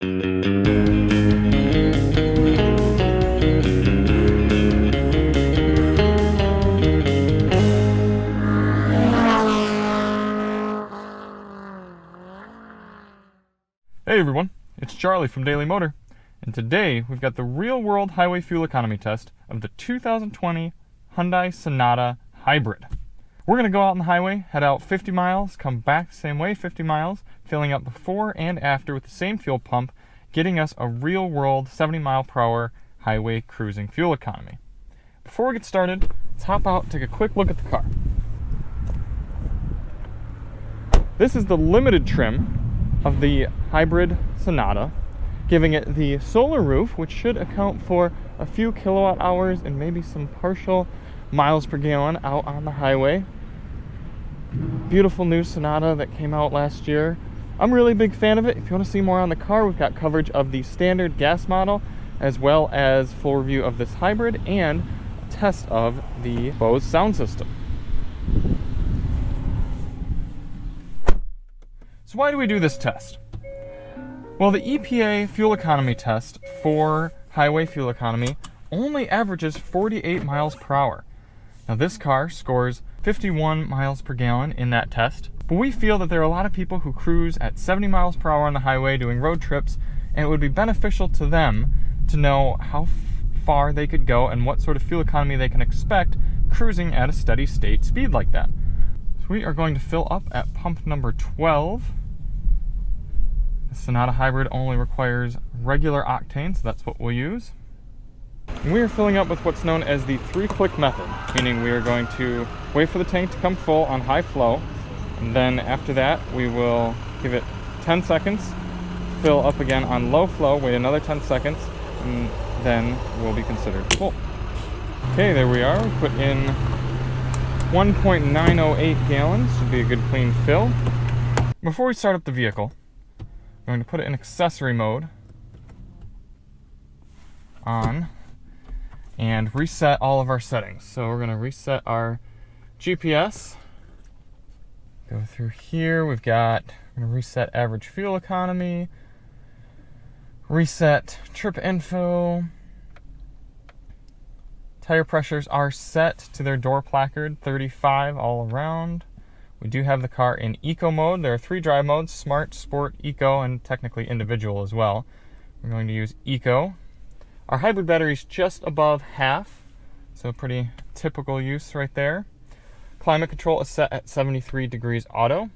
Hey everyone, it's Charlie from Daily Motor, and today we've got the real-world highway fuel economy test of the 2020 Hyundai Sonata Hybrid. We're going to go out on the highway, head out 50 miles, come back the same way 50 miles, filling up before and after with the same fuel pump, getting us a real-world 70 mile per hour highway cruising fuel economy. Before we get started, let's hop out and take a quick look at the car. This is the limited trim of the Hybrid Sonata, giving it the solar roof, which should account for a few kilowatt hours and maybe some partial miles per gallon out on the highway. Beautiful new Sonata that came out last year. I'm a really big fan of it. If you want to see more on the car, we've got coverage of the standard gas model as well as full review of this hybrid and a test of the Bose sound system. So why do we do this test? Well, the EPA fuel economy test for highway fuel economy only averages 48 miles per hour. Now this car scores 51 miles per gallon in that test, but we feel that there are a lot of people who cruise at 70 miles per hour on the highway doing road trips, and it would be beneficial to them to know how far they could go and what sort of fuel economy they can expect cruising at a steady state speed like that. So we are going to fill up at pump number 12. The Sonata Hybrid only requires regular octane, so that's what we'll use. And we are filling up with what's known as the 3-click method, meaning we are going to wait for the tank to come full on high flow, and then after that we will give it 10 seconds, fill up again on low flow, wait another 10 seconds, and then we'll be considered full. Okay, there we are. We put in 1.908 gallons, should be a good clean fill. Before we start up the vehicle, I'm going to put it in accessory mode on and reset all of our settings. So we're going to reset our GPS. Go through here. We're going to reset average fuel economy, reset trip info. Tire pressures are set to their door placard, 35 all around. We do have the car in eco mode. There are 3 drive modes: smart, sport, eco, and technically individual as well. We're going to use eco. Our hybrid battery is just above half, so pretty typical use right there. Climate control is set at 73 degrees auto,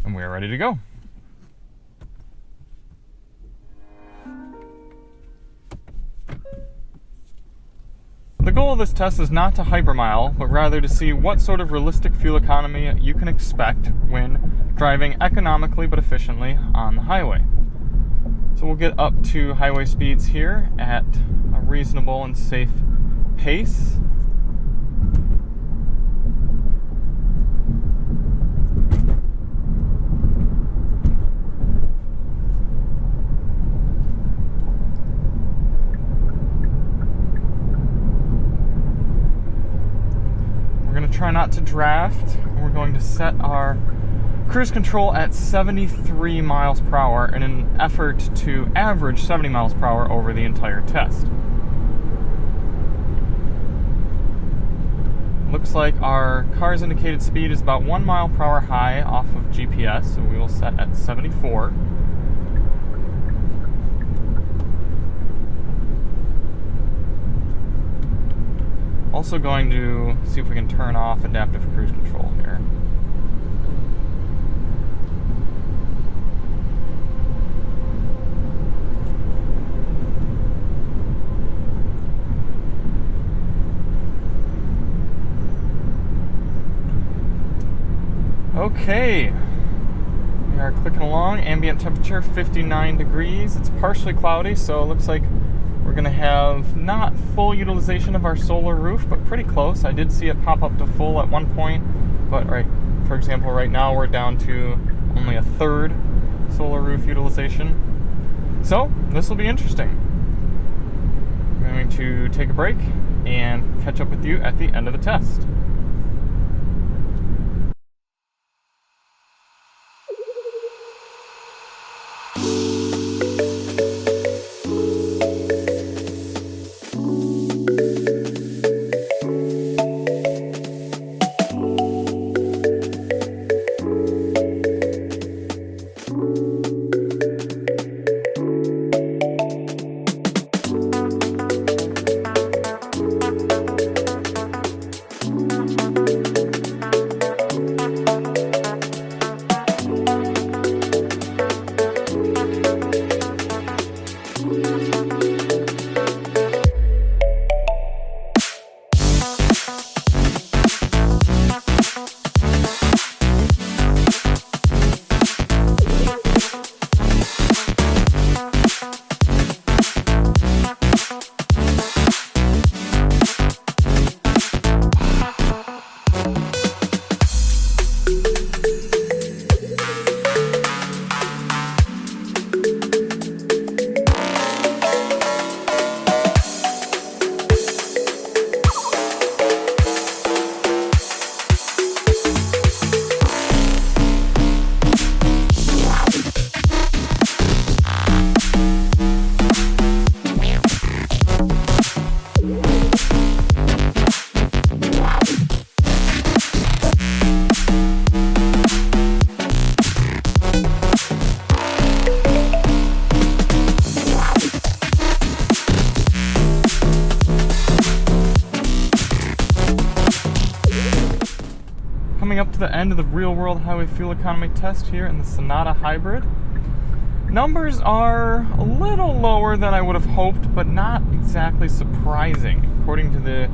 and we are ready to go. The goal of this test is not to hypermile, but rather to see what sort of realistic fuel economy you can expect when driving economically but efficiently on the highway. So we'll get up to highway speeds here at a reasonable and safe pace. Try not to draft. We're going to set our cruise control at 73 miles per hour in an effort to average 70 miles per hour over the entire test. Looks like our car's indicated speed is about 1 mile per hour high off of GPS, so we will set at 74. Also going to see if we can turn off adaptive cruise control here. Okay, we are clicking along. Ambient temperature 59 degrees. It's partially cloudy, so it looks like we're going to have not full utilization of our solar roof, but pretty close. I did see it pop up to full at one point, but for example, right now we're down to only a third solar roof utilization. So this will be interesting. I'm going to take a break and catch up with you at the end of the test. to the end of the real-world highway fuel economy test here in the Sonata Hybrid. Numbers are a little lower than I would have hoped, but not exactly surprising. According to the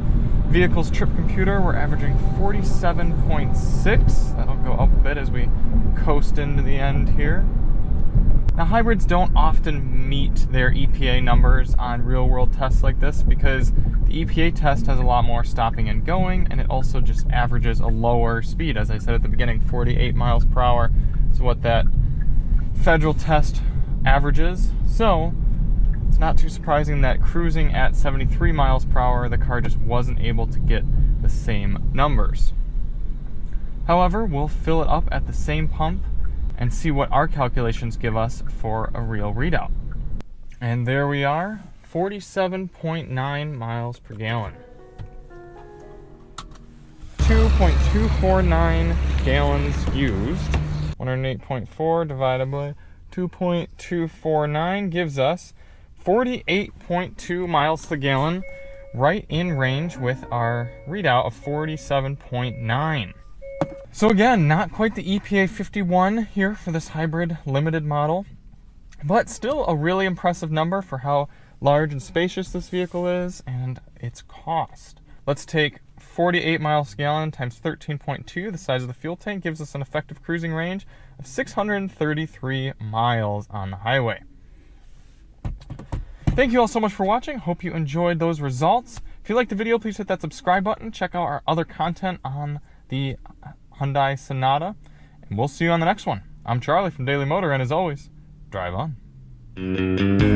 vehicle's trip computer, we're averaging 47.6. That'll go up a bit as we coast into the end here. Now, hybrids don't often meet their EPA numbers on real-world tests like this because the EPA test has a lot more stopping and going, and it also just averages a lower speed. As I said at the beginning, 48 miles per hour is what that federal test averages. So it's not too surprising that cruising at 73 miles per hour, the car just wasn't able to get the same numbers. However, we'll fill it up at the same pump and see what our calculations give us for a real readout. And there we are, 47.9 miles per gallon. 2.249 gallons used. 108.4 divided by 2.249 gives us 48.2 miles to the gallon, right in range with our readout of 47.9. So again, not quite the EPA 51 here for this hybrid limited model, but still a really impressive number for how large and spacious this vehicle is and its cost. Let's take 48 miles per gallon times 13.2, the size of the fuel tank, gives us an effective cruising range of 633 miles on the highway. Thank you all so much for watching. Hope you enjoyed those results. If you liked the video, please hit that subscribe button. Check out our other content on the Hyundai Sonata, and we'll see you on the next one. I'm Charlie from Daily Motor, and as always, drive on.